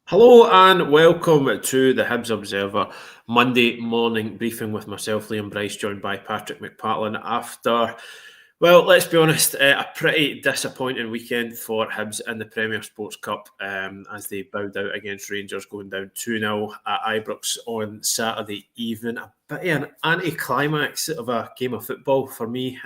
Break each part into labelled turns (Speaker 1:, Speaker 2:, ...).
Speaker 1: Hello and welcome to the Hibs Observer Monday morning briefing with myself, Liam Bryce, joined by Patrick McPartlin after, well, let's be honest, a pretty disappointing weekend for Hibs in the Premier Sports Cup as they bowed out against Rangers, going down 2-0 at Ibrox on Saturday evening. A bit of an anti-climax of a game of football for me.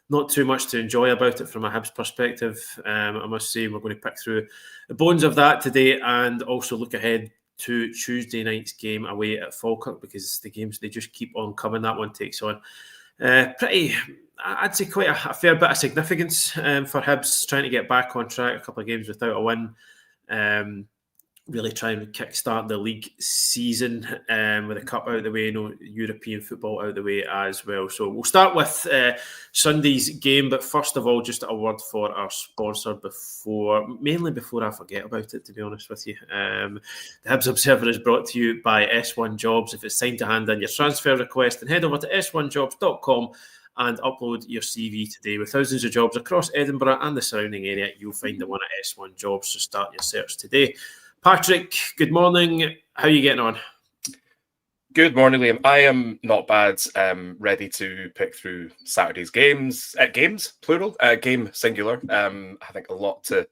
Speaker 1: Not too much to enjoy about it from a Hibs perspective. I must say we're going to pick through the bones of that today and also look ahead to Tuesday night's game away at Falkirk, because the games, they just keep on coming. That one takes on I'd say quite a fair bit of significance for Hibs, trying to get back on track. A couple of games without a win. Really trying to kickstart the league season with the cup out of the way, European football out of the way as well. So we'll start with Sunday's game, but first of all, just a word for our sponsor before I forget about it, to be honest with you. The Hibs Observer is brought to you by S1 Jobs. If it's time to hand in your transfer request, then head over to s1jobs.com and upload your CV today. With thousands of jobs across Edinburgh and the surrounding area, you'll find the one at S1 Jobs, so start your search today. Patrick, good morning. How are you getting on?
Speaker 2: Good morning, Liam. I am not bad. Ready to pick through Saturday's games. Games, plural. Game, singular. I think a lot to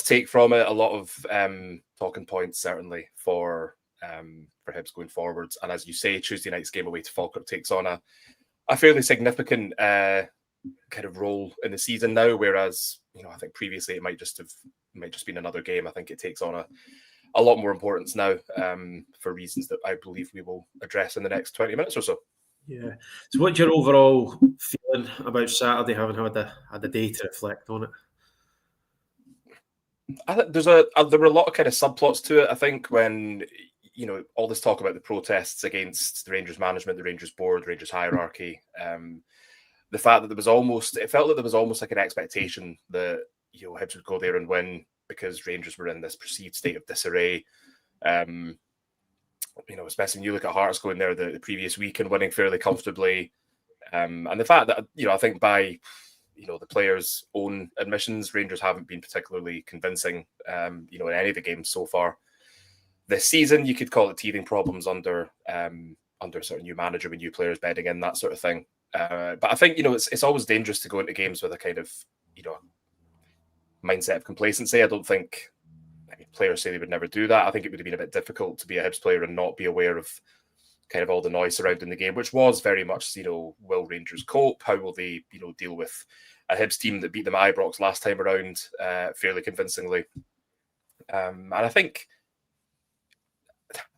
Speaker 2: take from it. A lot of talking points, certainly, for Hibs going forwards. And as you say, Tuesday night's game away to Falkirk takes on a fairly significant kind of role in the season now, whereas I think previously it might just been another game. I think it takes on a lot more importance now for reasons that I believe we will address in the next 20 minutes or so.
Speaker 1: Yeah. So what's your overall feeling about Saturday, having had the day to reflect on it?
Speaker 2: I think there were a lot of kind of subplots to it. I think when all this talk about the protests against the Rangers management, the Rangers board, the Rangers hierarchy, the fact that it felt that there was almost like an expectation that Hibs would go there and win because Rangers were in this perceived state of disarray. Especially when you look at Hearts going there the previous week and winning fairly comfortably. And the fact that, I think by, the players' own admissions, Rangers haven't been particularly convincing, in any of the games so far this season. You could call it teething problems under sort of new manager with new players bedding in, that sort of thing. But I think, it's always dangerous to go into games with a kind of, mindset of complacency. I don't think players say they would never do that. I think it would have been a bit difficult to be a Hibs player and not be aware of kind of all the noise surrounding the game, which was very much, will Rangers cope? How will they, deal with a Hibs team that beat them at Ibrox last time around fairly convincingly? And I think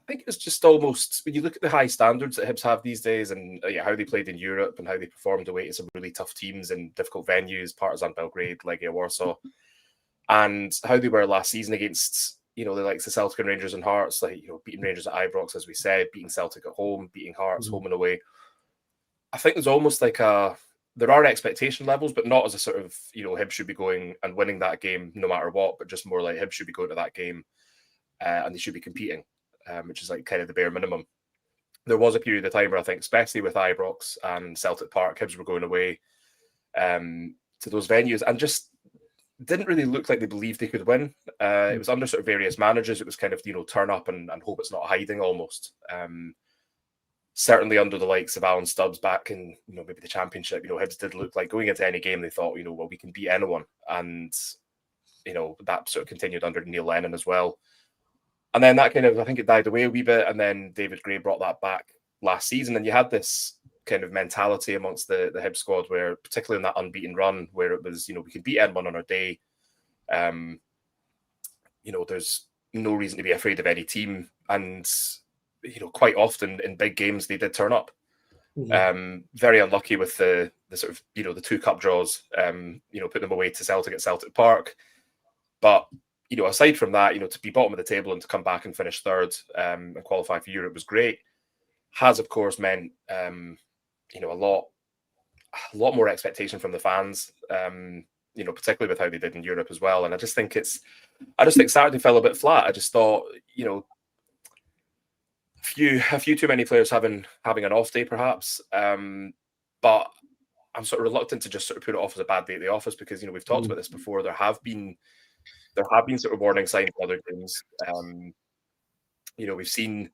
Speaker 2: it's just almost, when you look at the high standards that Hibs have these days and how they played in Europe and how they performed away to some really tough teams in difficult venues, Partizan Belgrade, Legia Warsaw, and how they were last season against, the likes of Celtic and Rangers and Hearts, beating Rangers at Ibrox, as we said, beating Celtic at home, beating Hearts home and away. I think there's almost like there are expectation levels, but not as a sort of, Hibs should be going and winning that game no matter what, but just more like Hibs should be going to that game and they should be competing, which is like kind of the bare minimum. There was a period of time where I think, especially with Ibrox and Celtic Park, Hibs were going away to those venues and just didn't really look like they believed they could win. It was under sort of various managers. It was kind of, turn up and hope it's not hiding almost. Certainly under the likes of Alan Stubbs back in, maybe the Championship, Hibs did look like going into any game, they thought, well, we can beat anyone. And, that sort of continued under Neil Lennon as well. And then that kind of, I think it died away a wee bit. And then David Gray brought that back last season. And you had this kind of mentality amongst the Hibs squad where, particularly in that unbeaten run, where it was, we can beat anyone on our day. There's no reason to be afraid of any team. And, quite often in big games, they did turn up. Very unlucky with the sort of, the two cup draws, putting them away to Celtic at Celtic Park. But, aside from that, to be bottom of the table and to come back and finish third and qualify for Europe was great. Has, of course, meant, a lot more expectation from the fans, particularly with how they did in Europe as well. And I just think Saturday fell a bit flat. I just thought, a few too many players having an off day, perhaps. But I'm sort of reluctant to just sort of put it off as a bad day at the office because, we've talked about this before. There have been there have been sort of warning signs in other games. We've seen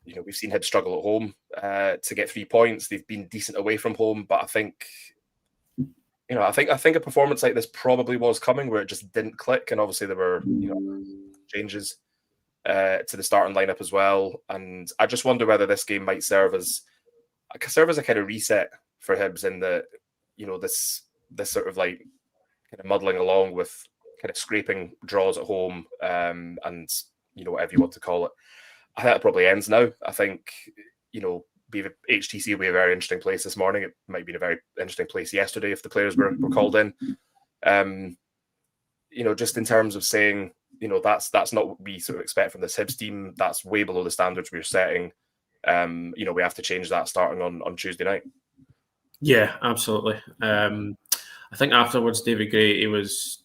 Speaker 2: Hibs struggle at home to get 3 points. They've been decent away from home, but I think a performance like this probably was coming, where it just didn't click, and obviously there were changes to the starting lineup as well. And I just wonder whether this game might serve as a kind of reset for Hibs in the this sort of like kind of muddling along with kind of scraping draws at home, and whatever you want to call it. I think it probably ends now. I think HTC will be a very interesting place this morning. It might have been a very interesting place yesterday if the players were called in. Just in terms of saying, that's not what we sort of expect from this Hibs team. That's way below the standards we're setting. We have to change that starting on Tuesday night.
Speaker 1: Yeah, absolutely. I think afterwards, David Gray, it was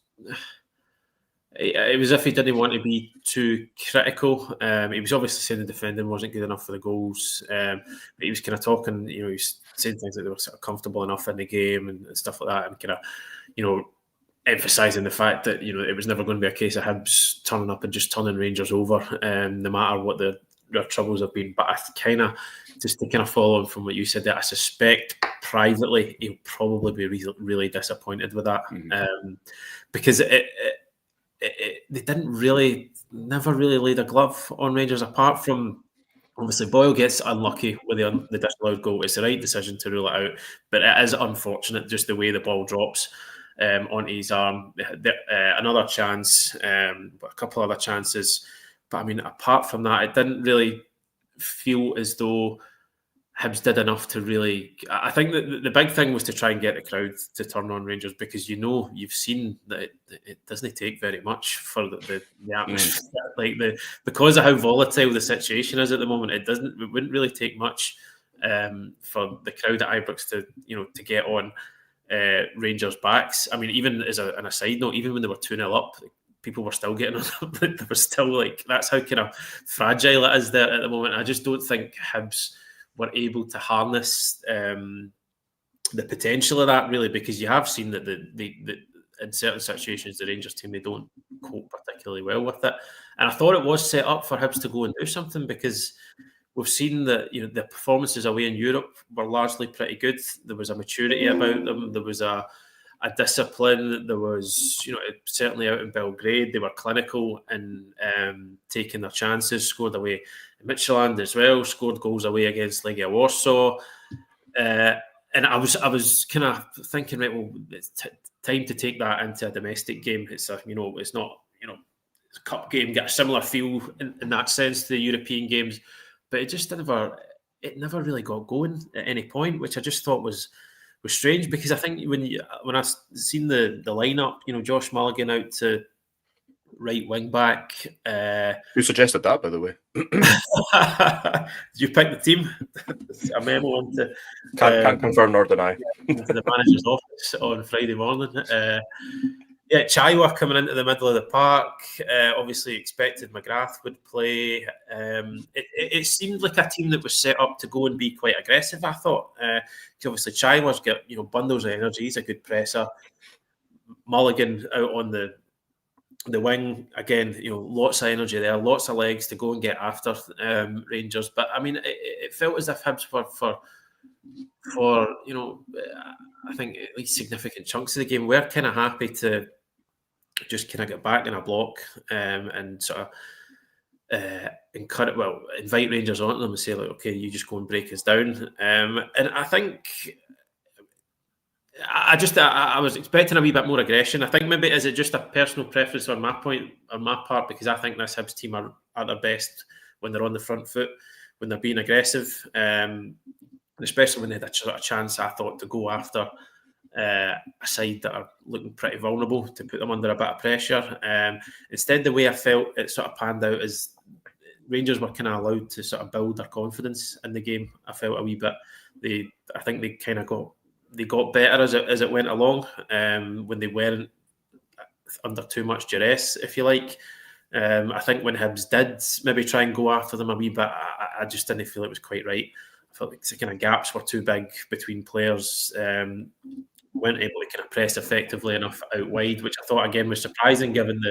Speaker 1: as if he didn't want to be too critical. He was obviously saying the defending wasn't good enough for the goals, but he was kind of talking, he was saying things like they were sort of comfortable enough in the game and stuff like that, and kind of, emphasising the fact that, it was never going to be a case of Hibs turning up and just turning Rangers over, no matter what their troubles have been. But I just to kind of follow on from what you said there, I suspect privately he'll probably be really disappointed with that, because they never really laid a glove on Rangers, apart from obviously Boyle gets unlucky with the disallowed goal. It's the right decision to rule it out, but it is unfortunate just the way the ball drops onto his arm. Another chance, a couple other chances, but I mean, apart from that, it didn't really feel as though Hibs did enough to really. I think that the big thing was to try and get the crowd to turn on Rangers, because you've seen that it doesn't take very much for the atmosphere. Because of how volatile the situation is at the moment, it wouldn't really take much for the crowd at Ibrox to get on Rangers' backs. I mean, even as an aside note, even when they were 2-0 up, people were still getting on. They were still that's how kind of fragile it is there at the moment. I just don't think Hibs were able to harness the potential of that, really, because you have seen that in certain situations the Rangers team, they don't cope particularly well with it. And I thought it was set up for Hibs to go and do something, because we've seen that the performances away in Europe were largely pretty good. There was a maturity about them. There was a discipline. There was, certainly out in Belgrade, they were clinical and taking their chances. Scored away in Midfield as well. Scored goals away against Legia Warsaw. And I was kind of thinking, right, well, it's time to take that into a domestic game. It's it's not it's a cup game, get a similar feel in that sense to the European games, but it just never really got going at any point, which I just thought was strange, because I think when I seen the lineup, Josh Mulligan out to right wing back.
Speaker 2: Who suggested that, by the way?
Speaker 1: Did you pick the team? A memo into
Speaker 2: can't confirm nor deny.
Speaker 1: Into the manager's office on Friday morning. Chaiwa coming into the middle of the park. Obviously expected McGrath would play. It seemed like a team that was set up to go and be quite aggressive, I thought. Obviously Chaiwa's got bundles of energy. He's a good presser. Mulligan out on the wing again. Lots of energy there, lots of legs to go and get after Rangers. But I mean, it felt as if Hibs were for I think at least significant chunks of the game, we're kind of happy to just kind of get back in a block and sort of invite Rangers onto them and say, okay, you just go and break us down. And I think I was expecting a wee bit more aggression. I think maybe is it just a personal preference on my part, because I think this Hibs team are at their best when they're on the front foot, when they're being aggressive, especially when they had a sort of chance, I thought, to go after a side that are looking pretty vulnerable, to put them under a bit of pressure. Instead, the way I felt it sort of panned out is Rangers were kind of allowed to sort of build their confidence in the game. I felt a wee bit. I think they kind of got better as it went along, when they weren't under too much duress, if you like. I think when Hibs did maybe try and go after them a wee bit, I just didn't feel it was quite right. I felt like the kind of gaps were too big between players. weren't able to kind of press effectively enough out wide, which I thought again was surprising given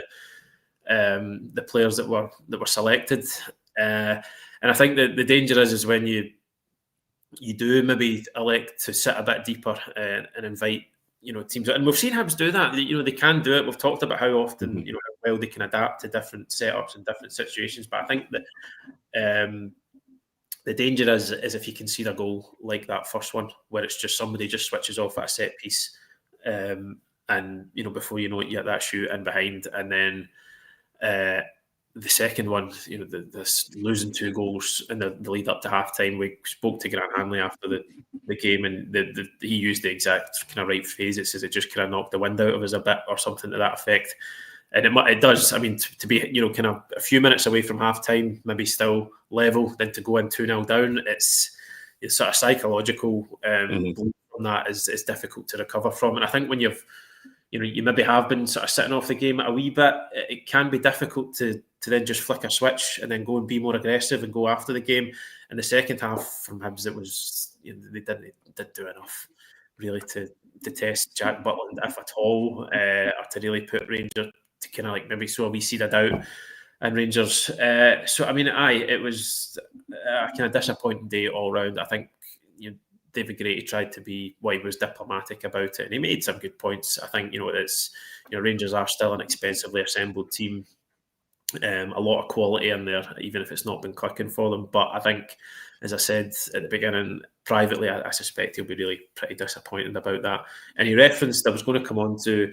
Speaker 1: the players that were selected. And I think that the danger is when you do maybe elect to sit a bit deeper and invite teams, and we've seen Hibs do that. They can do it. We've talked about how often how well they can adapt to different setups and different situations. But I think that the danger is if you concede a goal like that first one, where it's just somebody just switches off at a set piece, and before you know it, you get that shoot in behind, and then the second one, this losing 2 goals in the lead up to half time. We spoke to Grant Hanley after the game, and he used the exact kind of right phrase. It says it just kind of knocked the wind out of us a bit, or something to that effect. And it does. I mean, to be kind of a few minutes away from half time, maybe still level, then to go in 2-0 down, it's sort of psychological blow from that is difficult to recover from. And I think when you maybe have been sort of sitting off the game a wee bit, it can be difficult to then just flick a switch and then go and be more aggressive and go after the game. In the second half from Hibs, it was they didn't do enough really to test Jack Butland, if at all, or to really put Rangers to kind of like maybe sow a wee seed of doubt in Rangers. So I mean, it was a kind of disappointing day all round. I think David Grady tried to be, he was diplomatic about it, and he made some good points. I think Rangers are still an expensively assembled team, a lot of quality in there, even if it's not been clicking for them. But I think, as I said at the beginning, privately, I suspect he'll be really pretty disappointed about that. And he referenced, I was going to come on to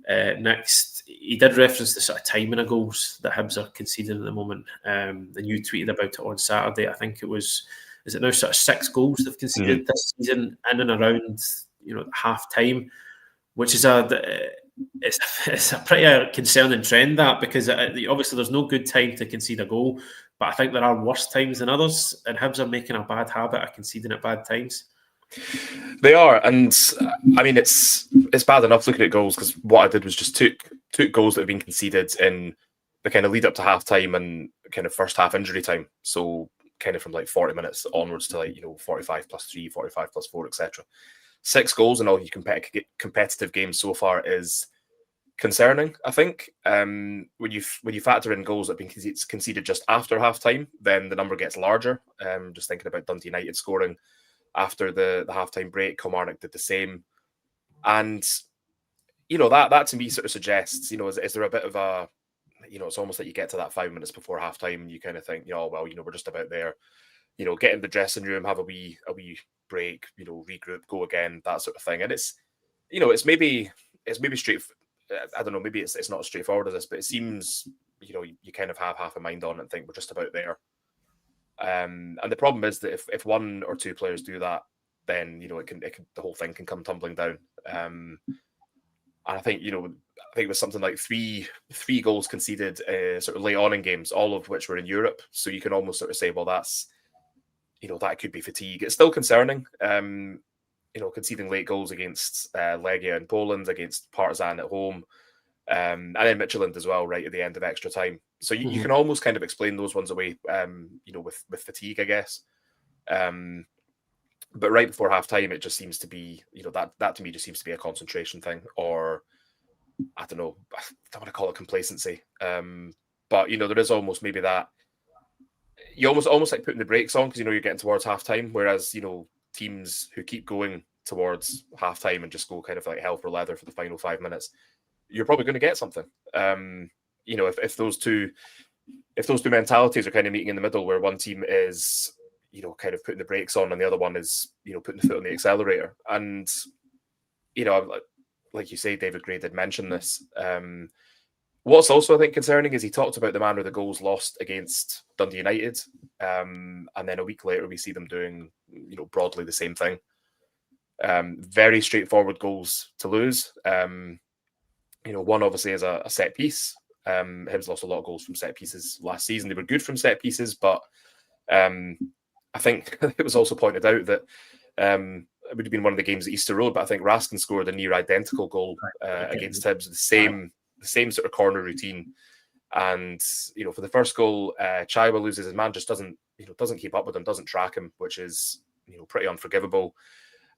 Speaker 1: next, he did reference the sort of timing of goals that Hibs are conceding at the moment. And you tweeted about it on Saturday. I think it was, is it now sort of 6 goals they've conceded this season in and around half time, which is it's a pretty concerning trend, that, because obviously there's no good time to concede a goal, but I think there are worse times than others, and Hibs are making a bad habit of conceding at bad times.
Speaker 2: They are, and I mean it's bad enough looking at goals, because what I did was just took goals that have been conceded in the kind of lead up to half time and kind of first half injury time, so kind of from like 40 minutes onwards to 45 plus 3, 45 plus 4, etc. 6 goals in all your competitive games so far is concerning, I think. When you factor in goals that have been conceded just after half time, then the number gets larger. Just thinking about Dundee United scoring after the half-time break, Kilmarnock did the same. And, that to me sort of suggests, is there a bit of a, it's almost like you get to that 5 minutes before half-time and you kind of think, we're just about there. Get in the dressing room, have a wee break, regroup, go again, that sort of thing. And it's maybe straight. I don't know, maybe it's not as straightforward as this, but it seems, you kind of have half a mind on it and think we're just about there. And the problem is that if 1 or 2 players do that, then it can the whole thing can come tumbling down. And I think it was something like three goals conceded sort of late on in games, all of which were in Europe. So you can almost sort of say, well, that's that could be fatigue. It's still concerning. Conceding late goals against Legia in Poland, against Partizan at home, and then Midfield as well, right at the end of extra time. So you can almost kind of explain those ones away, with fatigue, I guess. But right before half time, it just seems to be, that to me just seems to be a concentration thing, or I don't know, I don't want to call it complacency. But there is almost maybe that you almost like putting the brakes on because you're getting towards half time, whereas teams who keep going towards half time and just go kind of like hell for leather for the final 5 minutes, you're probably going to get something. If those two mentalities are kind of meeting in the middle, where one team is kind of putting the brakes on and the other one is putting the foot on the accelerator. And like you say, David Gray did mention this. What's also I think concerning is he talked about the manner the goals lost against Dundee United, and then a week later we see them doing broadly the same thing. Very straightforward goals to lose. One obviously is a set piece. Hibs lost a lot of goals from set pieces last season. They were good from set pieces, but I think it was also pointed out that it would have been one of the games at Easter Road, but I think Raskin scored a near identical goal against Hibs, the same sort of corner routine. And for the first goal, Chaiwa loses his man, just doesn't keep up with him, doesn't track him, which is pretty unforgivable.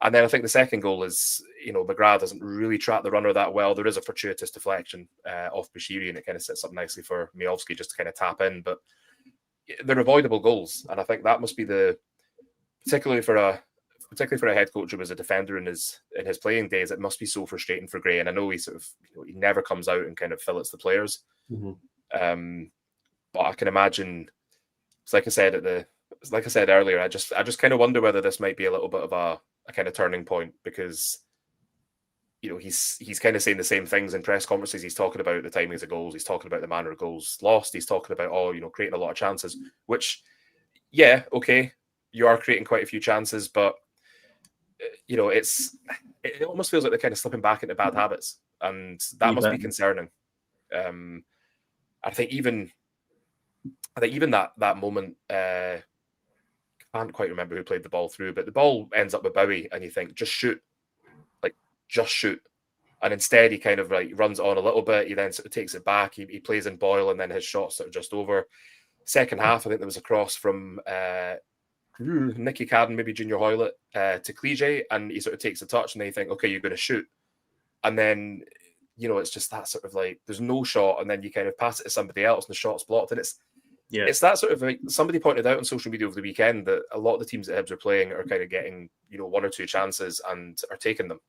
Speaker 2: And then I think the second goal is, McGrath doesn't really track the runner that well. There is a fortuitous deflection off Bashiri, and it kind of sets up nicely for Miovski just to kind of tap in. But they're avoidable goals, and I think that must be particularly for a head coach who was a defender in his playing days, it must be so frustrating for Gray. And I know he sort of he never comes out and kind of fillets the players. But I can imagine, it's like I said earlier, I just kind of wonder whether this might be a little bit of a kind of turning point, because he's kind of saying the same things in press conferences. He's talking about the timings of goals, he's talking about the manner of goals lost, he's talking about creating a lot of chances, which okay, you are creating quite a few chances, but it almost feels like they're kind of slipping back into bad habits, and that must be concerning. I think even that moment, I can't quite remember who played the ball through, but the ball ends up with Bowie, and you think, just shoot. And instead he kind of runs on a little bit, he then sort of takes it back, he plays in Boyle, and then his shot's sort of just over. Second half, I think there was a cross from Nicky Cadden, maybe Junior Hoylett, to Clige, and he sort of takes a touch, and they think, okay, you're going to shoot. And then, it's just that sort of there's no shot, and then you kind of pass it to somebody else, and the shot's blocked. And it's that sort of somebody pointed out on social media over the weekend that a lot of the teams that Hibs are playing are kind of getting, one or two chances and are taking them.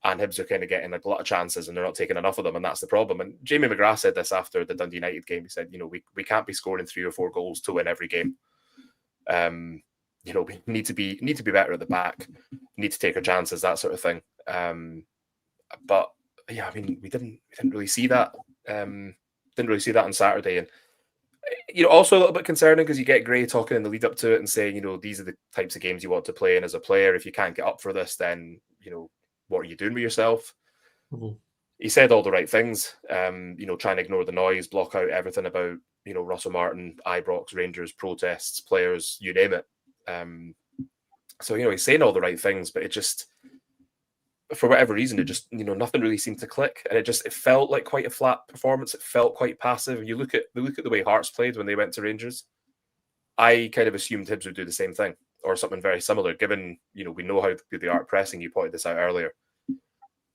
Speaker 2: And Hibs are kind of getting a lot of chances and they're not taking enough of them, and that's the problem. And Jamie McGrath said this after the Dundee United game. He said, we can't be scoring 3 or 4 goals to win every game. We need to be better at the back, need to take our chances, that sort of thing. But yeah, I mean, we didn't really see that. Didn't really see that on Saturday. And also a little bit concerning because you get Gray talking in the lead up to it and saying, these are the types of games you want to play. And as a player, if you can't get up for this, then what are you doing with yourself? He said all the right things, trying to ignore the noise, block out everything about, Russell Martin, Ibrox, Rangers, protests, players, you name it. So, he's saying all the right things, but it just, for whatever reason, it just, nothing really seemed to click. And it felt like quite a flat performance. It felt quite passive. You look at the way Hearts played when they went to Rangers. I kind of assumed Hibs would do the same thing or something very similar, given, we know how good they are at pressing. You pointed this out earlier.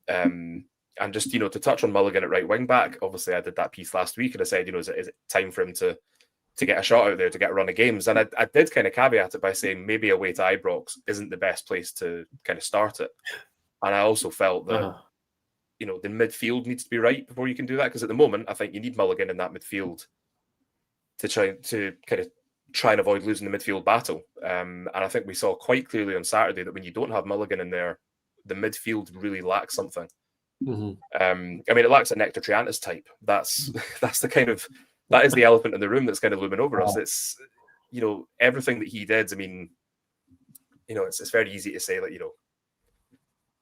Speaker 2: And just, to touch on Mulligan at right wing back, obviously I did that piece last week and I said, is it time for him to get a shot out there, to get a run of games? And I did kind of caveat it by saying maybe away to Ibrox isn't the best place to kind of start it. And I also felt that, the midfield needs to be right before you can do that. Because at the moment, I think you need Mulligan in that midfield to try and avoid losing the midfield battle. And I think we saw quite clearly on Saturday that when you don't have Mulligan in there, the midfield really lacks something. I mean, it lacks a Nectar Triantis type. That's that is the elephant in the room that's kind of looming over us. It's, everything that he did. I mean, it's very easy to say that,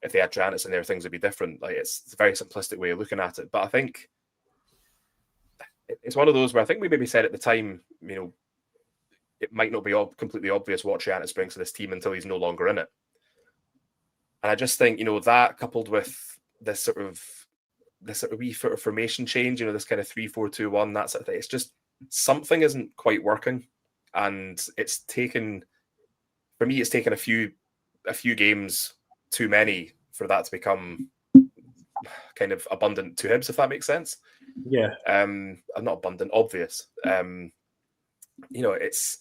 Speaker 2: if they had Triantis in there, things would be different. It's a very simplistic way of looking at it. But I think it's one of those where I think we maybe said at the time, it might not be completely obvious what Triantis brings to this team until he's no longer in it. And I just think, that coupled with this sort of wee sort of formation change, this kind of 3-4-2-1, that sort of thing, it's just something isn't quite working. And it's taken a few games too many for that to become kind of abundant to Hibs, if that makes sense.
Speaker 1: Yeah.
Speaker 2: Not abundant, obvious. It's,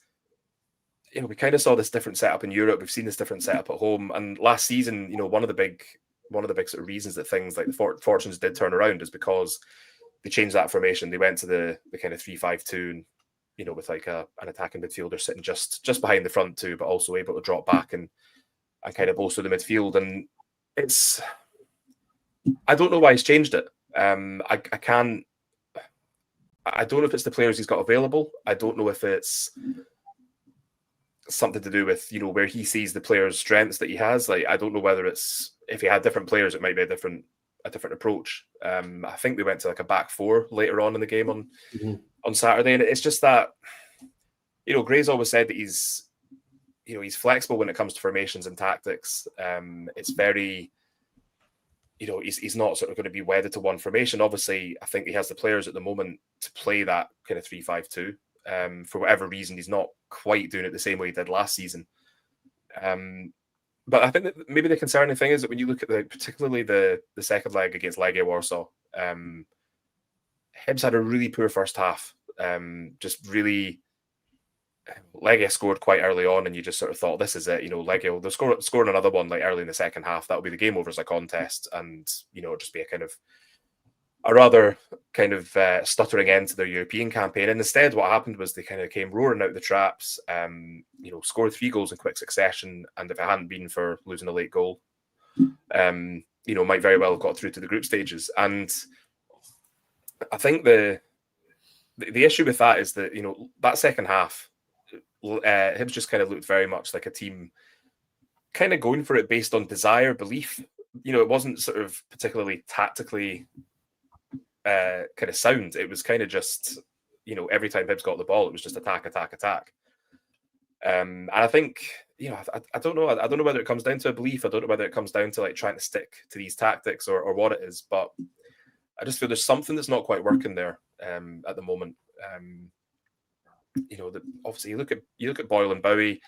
Speaker 2: we kind of saw this different setup in Europe. We've seen this different setup at home. And last season, one of the big sort of reasons that things like the Fortunes did turn around is because they changed that formation. They went to the kind of 3-5-2, and, with an attacking midfielder sitting just behind the front two, but also able to drop back and kind of bolster the midfield. And I don't know why he's changed it. I don't know if it's the players he's got available. I don't know if it's something to do with, where he sees the players' strengths that he has. I don't know whether it's, if he had different players, it might be a different approach. I think they went to a back four later on in the game on Saturday. And it's just that, Gray's always said that he's flexible when it comes to formations and tactics. It's very, he's not sort of going to be wedded to one formation. Obviously, I think he has the players at the moment to play that kind of 3-5-2. For whatever reason, he's not quite doing it the same way he did last season. But I think that maybe the concerning thing is that when you look at particularly the second leg against Legia Warsaw, Hibs had a really poor first half. Just really, Legia scored quite early on, and you just sort of thought, this is it. Legia, they'll score another one like early in the second half. That'll be the game over as a contest, and just be a rather kind of stuttering end to their European campaign. And instead, what happened was they kind of came roaring out the traps, scored 3 goals in quick succession. And if it hadn't been for losing a late goal, might very well have got through to the group stages. And I think the issue with that is that, that second half, Hibs just kind of looked very much like a team kind of going for it based on desire, belief. It wasn't sort of particularly tactically kind of sound. It was kind of just, every time Hibs got the ball, it was just attack. And I think, I don't know. I don't know whether it comes down to a belief. I don't know whether it comes down to like trying to stick to these tactics or what it is. But I just feel there's something that's not quite working there at the moment. Obviously you look at Boyle and Bowie,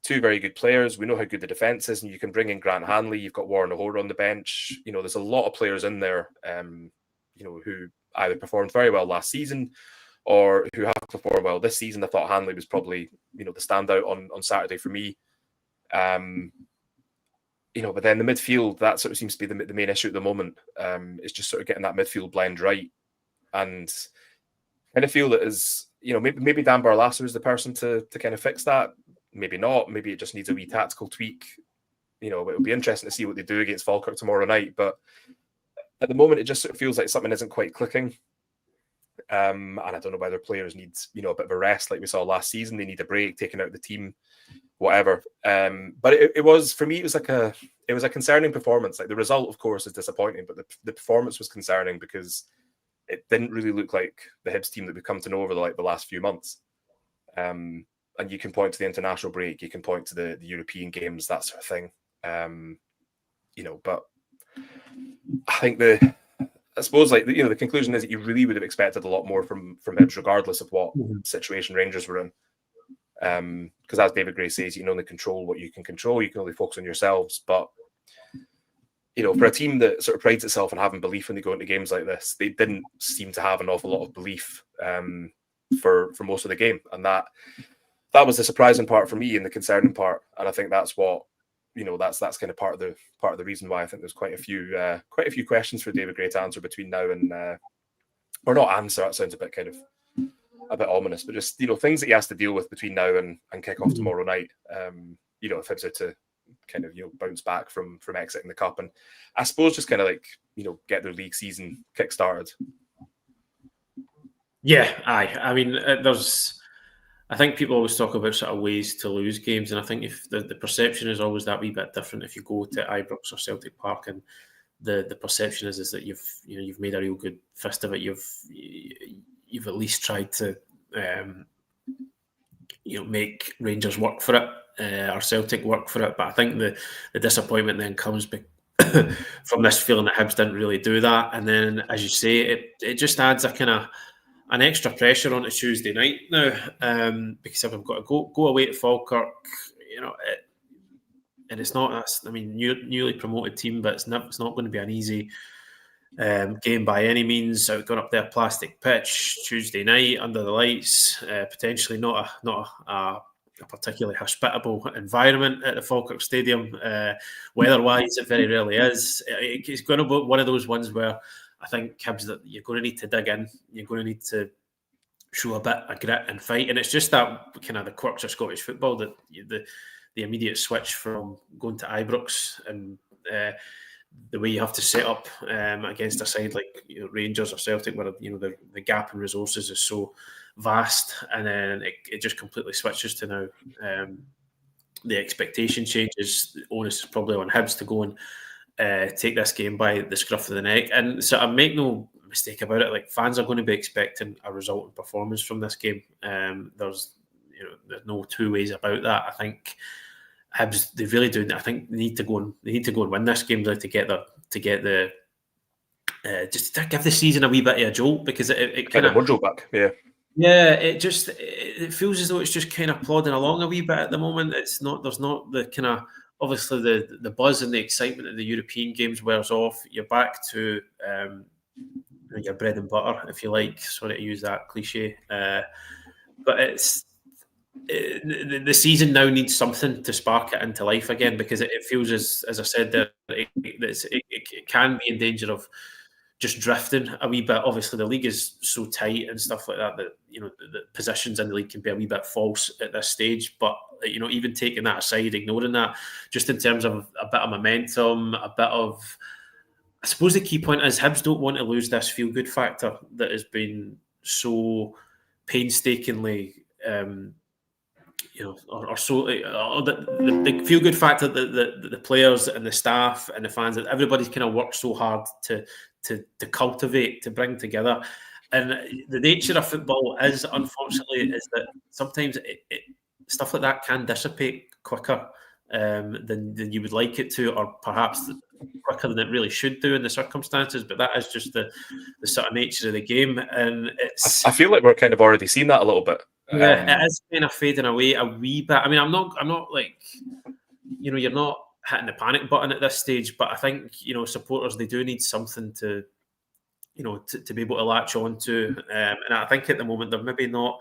Speaker 2: 2 very good players. We know how good the defence is, and you can bring in Grant Hanley. You've got Warren O'Hora on the bench. There's a lot of players in there. Who either performed very well last season or who have performed well this season. I thought Hanley was probably, the standout on Saturday for me. But then the midfield, that sort of seems to be the main issue at the moment. It's just sort of getting that midfield blend right. And I kind of feel that as, maybe Dan Barlaser is the person to kind of fix that. Maybe not. Maybe it just needs a wee tactical tweak. It'll be interesting to see what they do against Falkirk tomorrow night. But at the moment, it just sort of feels like something isn't quite clicking. And I don't know whether players need, a bit of a rest like we saw last season. They need a break, taking out the team, whatever. But it was, for me, it was a concerning performance. Like the result, of course, is disappointing, but the performance was concerning because it didn't really look like the Hibs team that we've come to know over the last few months. And you can point to the international break, you can point to the European games, that sort of thing. But I think the conclusion is that you really would have expected a lot more from Hibs, regardless of what situation Rangers were in. Because as David Gray says, you can only control what you can control. You can only focus on yourselves. But for a team that sort of prides itself on having belief when they go into games like this, they didn't seem to have an awful lot of belief for most of the game, and that was the surprising part for me and the concerning part. And I think that's what. That's kind of part of the reason why I think there's quite a few questions for David Gray to answer between now and or not answer. That sounds a bit ominous, but just things that he has to deal with between now and kick off tomorrow night. If Hibs are to kind of bounce back from exiting the cup, and I suppose just kind of like get their league season kick started.
Speaker 1: Yeah, aye. I mean, I think people always talk about sort of ways to lose games, and I think if the perception is always that wee bit different if you go to Ibrox or Celtic Park, and the perception is that you've made a real good fist of it. You've at least tried to make Rangers work for it or Celtic work for it. But I think the disappointment then comes from this feeling that Hibs didn't really do that, and then as you say, it just adds a kind of an extra pressure on a Tuesday night now, because if I've got to go away to Falkirk, and it's not. Newly promoted team, but it's not going to be an easy game by any means. So going up there, plastic pitch, Tuesday night under the lights, potentially not a particularly hospitable environment at the Falkirk Stadium. Weather-wise, it very rarely is. It's going to be one of those ones where I think Hibs that you're going to need to dig in. You're going to need to show a bit of grit and fight, and it's just that kind of the quirks of Scottish football, that the immediate switch from going to Ibrox and the way you have to set up against a side like Rangers or Celtic, where the gap in resources is so vast, and then it just completely switches to now. The expectation changes. The onus is probably on Hibs to go and take this game by the scruff of the neck. And so I make no mistake about it, like fans are going to be expecting a result and performance from this game. There's no two ways about that. I think Hibs, they really do. I think they need to go and win this game to get the just to give the season a wee bit of a jolt, because it kind of
Speaker 2: mojo back.
Speaker 1: Yeah, it feels as though it's just kind of plodding along a wee bit at the moment. There's not the kind of obviously the buzz and the excitement of the European games wears off. You're back to your bread and butter, if you like. Sorry to use that cliche, but the season now needs something to spark it into life again, because it feels, as I said there, it can be in danger of just drifting a wee bit. Obviously, the league is so tight and stuff like that the positions in the league can be a wee bit false at this stage. But even taking that aside, ignoring that, just in terms of a bit of momentum, a bit of, I suppose the key point is Hibs don't want to lose this feel-good factor that has been so painstakingly, or so the feel-good factor that the players and the staff and the fans, that everybody's kind of worked so hard to cultivate, to bring together. And the nature of football is, unfortunately, is that sometimes stuff like that can dissipate quicker than you would like it to, or perhaps quicker than it really should do in the circumstances. But that is just the sort of nature of the game, and
Speaker 2: I feel like we're kind of already seeing that a little bit.
Speaker 1: Yeah, it is kind of fading away a wee bit. I mean, I'm not like, you're not hitting the panic button at this stage, but I think supporters, they do need something to be able to latch on to, and I think at the moment they're maybe not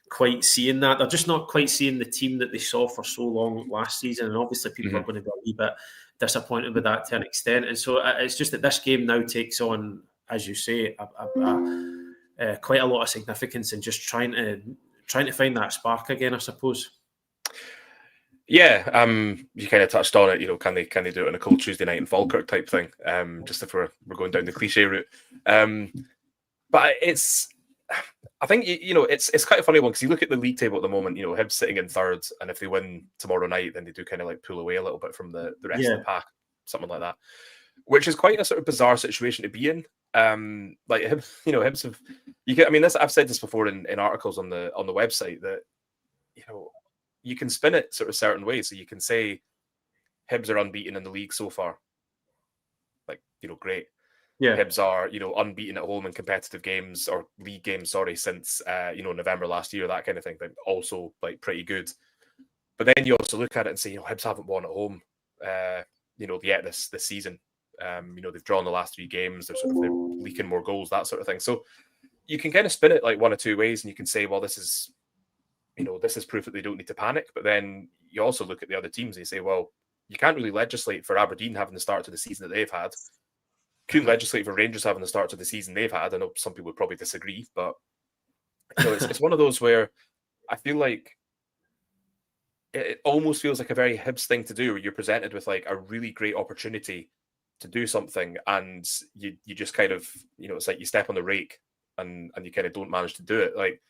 Speaker 1: quite seeing that. They're just not quite seeing the team that they saw for so long last season, and obviously people are going to be a wee bit disappointed with that to an extent. And so it's just that this game now takes on, as you say, quite a lot of significance in just trying to find that spark again, I suppose.
Speaker 2: Yeah, you kind of touched on it. Can they do it on a cold Tuesday night in Falkirk type thing? Just if we're going down the cliche route. But I think it's kind of funny one, because you look at the league table at the moment. Hibs sitting in third, and if they win tomorrow night, then they do kind of like pull away a little bit from the rest of the pack, something like that, which is quite a sort of bizarre situation to be in. Like Hibs have, I've said this before in articles on the website, that you can spin it sort of certain ways. So you can say Hibs are unbeaten in the league so far, like great. Yeah, Hibs are unbeaten at home in competitive games, or league games, since November last year, that kind of thing. But also like pretty good. But then you also look at it and say Hibs haven't won at home yet this season. They've drawn the last 3 games. They're leaking more goals, that sort of thing. So you can kind of spin it like one of two ways, and you can say, well, this is proof that they don't need to panic. But then you also look at the other teams and you say, well, you can't really legislate for Aberdeen having the start to the season that they've had. Couldn't legislate for Rangers having the start to the season they've had. I know some people would probably disagree, but it's one of those where I feel like it almost feels like a very Hibs thing to do, where you're presented with like a really great opportunity to do something, and you just kind of it's like you step on the rake and you kind of don't manage to do it. Like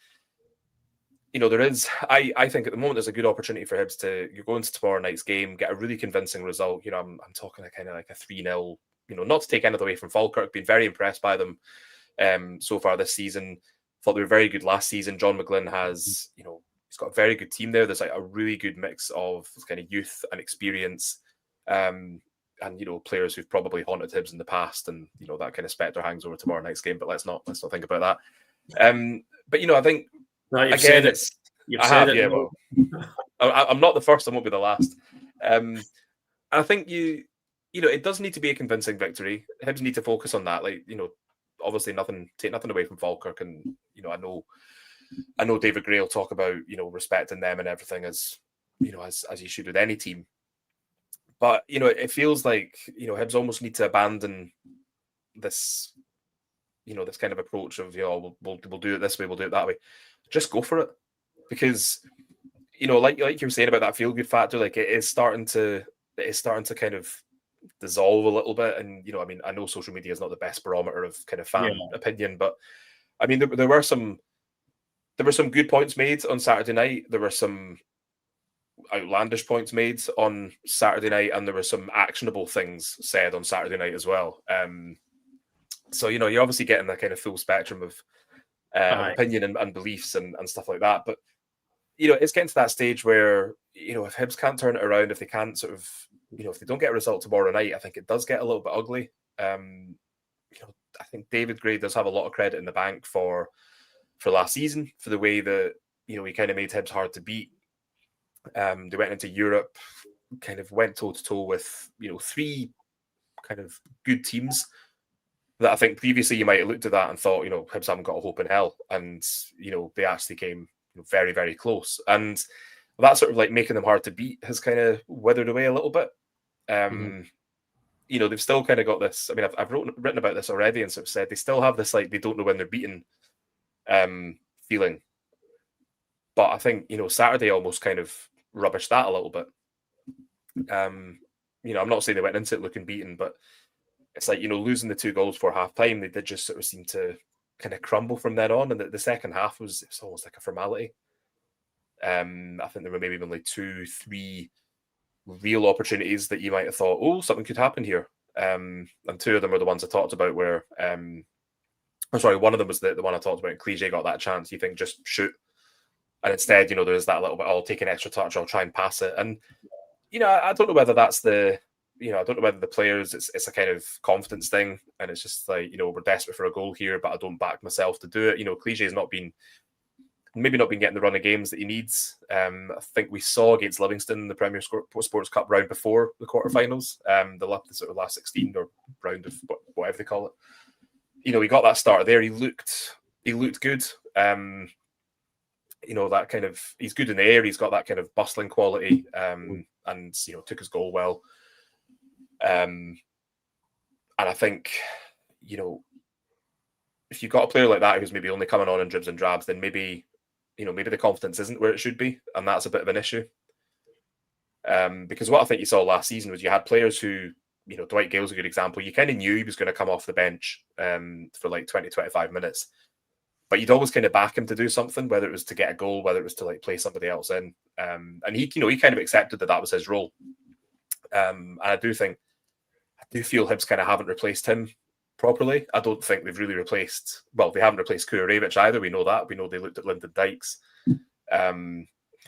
Speaker 2: there is, I think at the moment there's a good opportunity for Hibs to go into tomorrow night's game, get a really convincing result. I'm talking a kind of like a 3-0. Not to take anything away from Falkirk, been very impressed by them so far this season. Thought they were very good last season. John McGlynn has he's got a very good team there. There's like a really good mix of kind of youth and experience. And players who've probably haunted Hibs in the past, and that kind of spectre hangs over tomorrow night's game. But let's not think about that. But I think again, well, I'm not the first. I won't be the last. I think it does need to be a convincing victory. Hibs need to focus on that. Like obviously take nothing away from Falkirk, and I know David Gray will talk about respecting them and everything as you should with any team. But it feels like Hibs almost need to abandon this this kind of approach of we'll do it this way, we'll do it that way. Just go for it, because like you were saying about that feel good factor, like it is starting to kind of dissolve a little bit. And I know social media is not the best barometer of kind of fan opinion, but there were some good points made on Saturday night. There were some outlandish points made on Saturday night, and there were some actionable things said on Saturday night as well. So you're obviously getting that kind of full spectrum of opinion and beliefs and stuff like that. But it's getting to that stage where if Hibs can't turn it around, if they can't sort of if they don't get a result tomorrow night, I think it does get a little bit ugly. I think David Gray does have a lot of credit in the bank for last season, for the way that he kind of made Hibs hard to beat. They went into Europe kind of went toe to toe with, three kind of good teams that I think previously you might have looked at that and thought, Hibs haven't got a hope in hell. And, they actually came very, very close. And that sort of like making them hard to beat has kind of withered away a little bit. They've still kind of got this. I mean, I've written about this already and sort of said they still have this like they don't know when they're beaten feeling. But I think Saturday almost kind of rubbished that a little bit. I'm not saying they went into it looking beaten, but it's like losing the 2 goals for half time, they did just sort of seem to kind of crumble from then on, and the second half it's almost like a formality. I think there were maybe only 2-3 real opportunities that you might have thought, oh, something could happen here. And 2 of them are the ones I talked about where, one of them was the one I talked about. Cliche got that chance. You think just shoot, and instead, there's that little bit. I'll take an extra touch. I'll try and pass it. And I don't know whether that's the. I don't know whether the players. It's a kind of confidence thing, and it's just like we're desperate for a goal here, but I don't back myself to do it. Cliche has not been getting the run of games that he needs. I think we saw against Livingston in the Premier Sports Cup round before the quarterfinals, the sort of last 16 or round of whatever they call it. He got that start there. He looked good. That kind of he's good in the air. He's got that kind of bustling quality, and took his goal well. And I think if you've got a player like that who's maybe only coming on in dribs and drabs, then maybe the confidence isn't where it should be, and that's a bit of an issue. Because what I think you saw last season was you had players who, Dwight Gale's a good example. You kind of knew he was going to come off the bench for like 20, 25 minutes, but you'd always kind of back him to do something, whether it was to get a goal, whether it was to like play somebody else in. And he kind of accepted that was his role. And I do feel Hibs kind of haven't replaced him properly. I don't think they've really replaced. Well, they haven't replaced Kurevic either. We know that. We know they looked at Lyndon Dykes,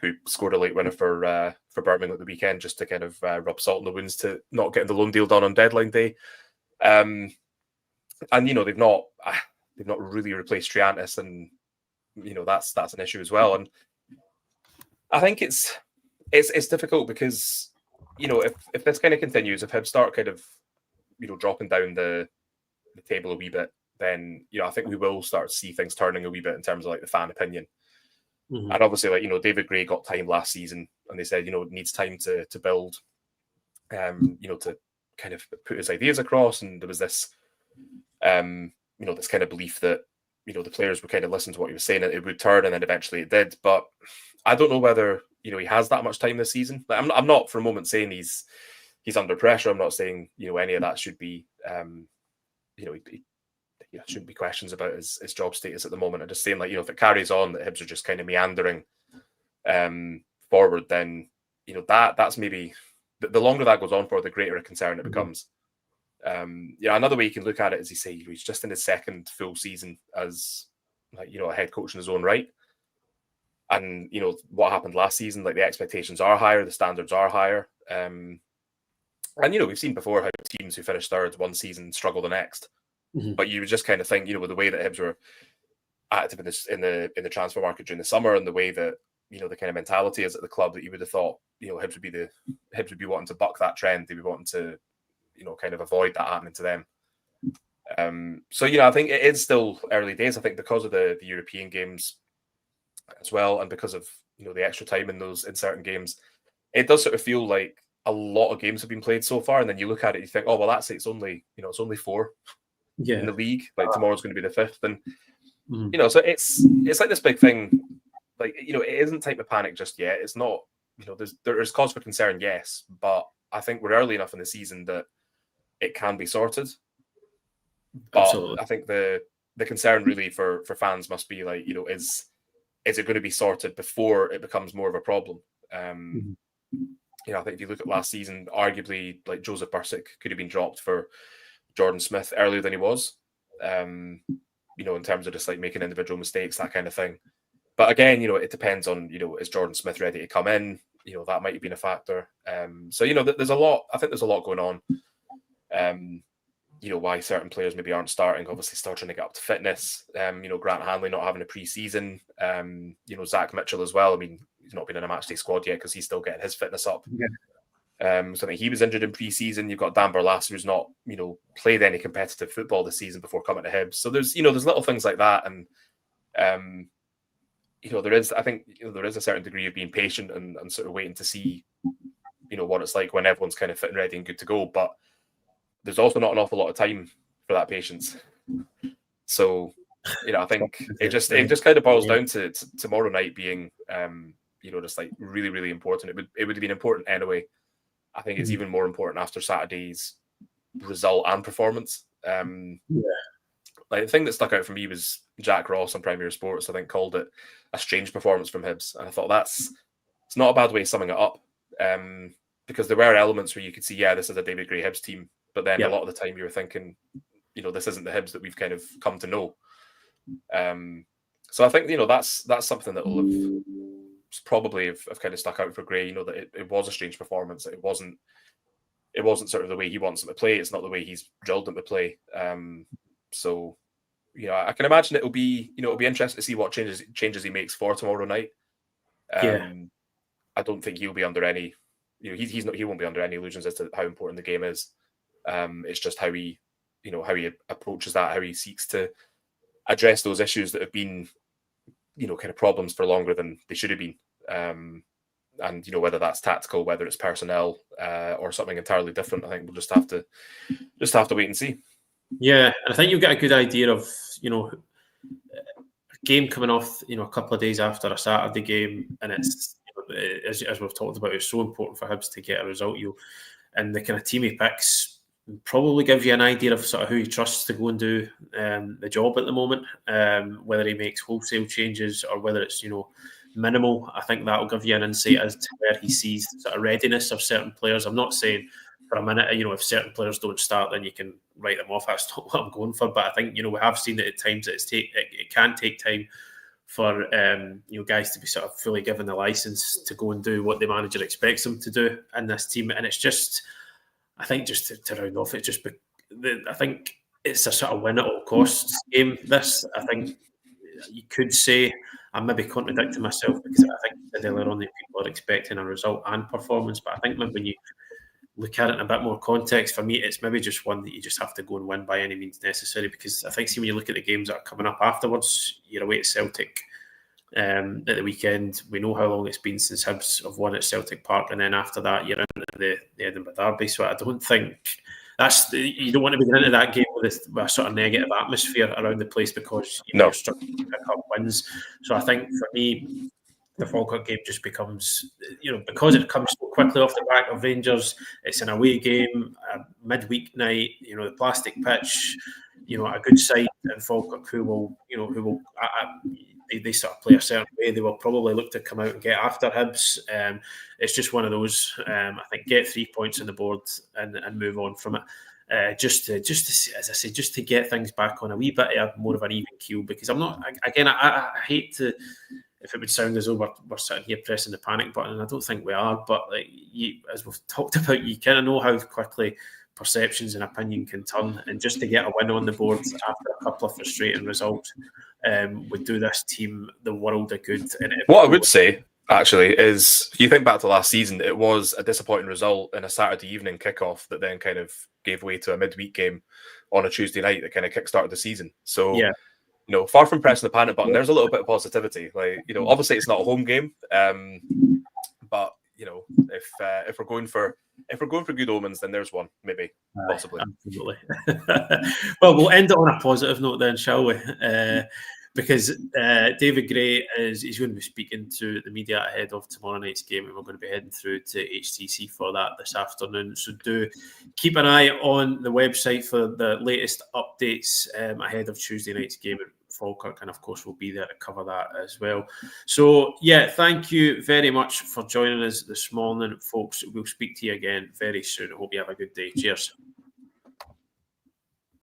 Speaker 2: who scored a late winner for Birmingham at the weekend, just to kind of rub salt in the wounds to not getting the loan deal done on deadline day. And they've not really replaced Triantis, and that's an issue as well. And I think it's difficult because if this kind of continues, if Hibs start kind of dropping down the table a wee bit, then I think we will start to see things turning a wee bit in terms of like the fan opinion. And obviously, like David Gray got time last season, and they said it needs time to build, to kind of put his ideas across. And there was this, this kind of belief that the players would kind of listen to what he was saying, and it would turn, and then eventually it did. But I don't know whether he has that much time this season. Like, I'm not for a moment saying he's under pressure. I'm not saying any of that should be shouldn't be questions about his job status at the moment. I'm just saying, like, if it carries on that Hibs are just kind of meandering forward, then that's maybe the longer that goes on for, the greater a concern it becomes. Another way you can look at it is, he's just in his second full season as a head coach in his own right. And what happened last season, like the expectations are higher, the standards are higher. And we've seen before how teams who finish third one season struggle the next. But you would just kind of think, with the way that Hibs were active in the transfer market during the summer, and the way that the kind of mentality is at the club, that you would have thought Hibs would be wanting to buck that trend. They'd be wanting to kind of avoid that happening to them. I think it is still early days. I think because of the European games as well, and because of the extra time in certain games, it does sort of feel like a lot of games have been played so far. And then you look at it, you think, oh well, that's it. It's only 4 in the league. Like tomorrow's going to be the 5th, and so it's like this big thing. Like it isn't time to panic just yet. It's not. There's cause for concern, yes, but I think we're early enough in the season that it can be sorted. But absolutely. I think the concern really for fans must be like, is it going to be sorted before it becomes more of a problem? I think if you look at last season, arguably like Joseph Bursick could have been dropped for Jordan Smith earlier than he was, in terms of just like making individual mistakes, that kind of thing. But again, it depends on, is Jordan Smith ready to come in? That might have been a factor. There's a lot. I think there's a lot going on. Why certain players maybe aren't starting. Obviously, still trying to get up to fitness. Grant Hanley not having a pre-season. Zach Mitchell as well. I mean, he's not been in a matchday squad yet because he's still getting his fitness up. So I think he was injured in pre-season. You've got Dan Barlas, who's not, played any competitive football this season before coming to Hibs. So there's little things like that, and there is a certain degree of being patient and sort of waiting to see, what it's like when everyone's kind of fit and ready and good to go. But there's also not an awful lot of time for that patience. So, I think it just kind of boils down to tomorrow night being, just like really, really important. It would have been important anyway. I think it's even more important after Saturday's result and performance. Like the thing that stuck out for me was Jack Ross on Premier Sports, I think, called it a strange performance from Hibs. And I thought it's not a bad way of summing it up. Because there were elements where you could see, this is a David Gray Hibs team. But then a lot of the time you were thinking, this isn't the Hibs that we've kind of come to know. So I think, that's something that will have probably have kind of stuck out for Gray, that it was a strange performance. It wasn't sort of the way he wants them to play. It's not the way he's drilled them to play. So, I can imagine it'll be interesting to see what changes he makes for tomorrow night. I don't think he'll be under any, he won't be under any illusions as to how important the game is. It's just how he approaches that, how he seeks to address those issues that have been, kind of problems for longer than they should have been. And, whether that's tactical, whether it's personnel, or something entirely different, I think we'll just have to wait and see.
Speaker 1: Yeah, and I think you'll get a good idea of, a game coming off, a couple of days after a Saturday game, and it's, as we've talked about, it's so important for Hibs to get a result. And the kind of team he picks probably give you an idea of sort of who he trusts to go and do the job at the moment, whether he makes wholesale changes or whether it's, minimal. I think that will give you an insight as to where he sees the sort of readiness of certain players. I'm not saying for a minute, if certain players don't start, then you can write them off. That's not what I'm going for. But I think, we have seen that at times that it can take time for guys to be sort of fully given the license to go and do what the manager expects them to do in this team. And it's just, I think, just to round off, I think it's a sort of win at all costs game. This, I think, you could say, I'm maybe contradicting myself because I think earlier on that people are expecting a result and performance, but I think maybe when you look at it in a bit more context, for me, it's maybe just one that you just have to go and win by any means necessary, because I think, when you look at the games that are coming up afterwards, you're away at Celtic at the weekend. We know how long it's been since Hibs have won at Celtic Park, and then after that, you're into the Edinburgh Derby. So I don't think you don't want to be going into that game with a sort of negative atmosphere around the place because you're struggling to pick up wins. So I think for me, the Falkirk game just becomes, because it comes so quickly off the back of Rangers, it's an away game, a midweek night, the plastic pitch, a good side in Falkirk who will they sort of play a certain way. They will probably look to come out and get after Hibs. It's just one of those. I think get 3 points on the board and move on from it. Just to get things back on a wee bit more of an even keel, because I'm not. Again, I hate to. If it would sound as though we're sitting here pressing the panic button, and I don't think we are, but as we've talked about, you kind of know how quickly perceptions and opinion can turn, and just to get a win on the board after a couple of frustrating results would do this team the world of good. And
Speaker 2: what I would say, actually, is if you think back to last season, it was a disappointing result in a Saturday evening kickoff that then kind of gave way to a midweek game on a Tuesday night that kind of kickstarted the season. So,
Speaker 1: yeah.
Speaker 2: Far from pressing the panic button, there's a little bit of positivity. Obviously it's not a home game, but if we're going for good omens, then there's one, maybe, possibly.
Speaker 1: Absolutely. Well, we'll end it on a positive note then, shall we? Because David Gray he's going to be speaking to the media ahead of tomorrow night's game, and we're going to be heading through to HTC for that this afternoon. So do keep an eye on the website for the latest updates ahead of Tuesday night's game at Falkirk, and of course we'll be there to cover that as well. So thank you very much for joining us this morning, folks. We'll speak to you again very soon. I hope you have a good day. Cheers.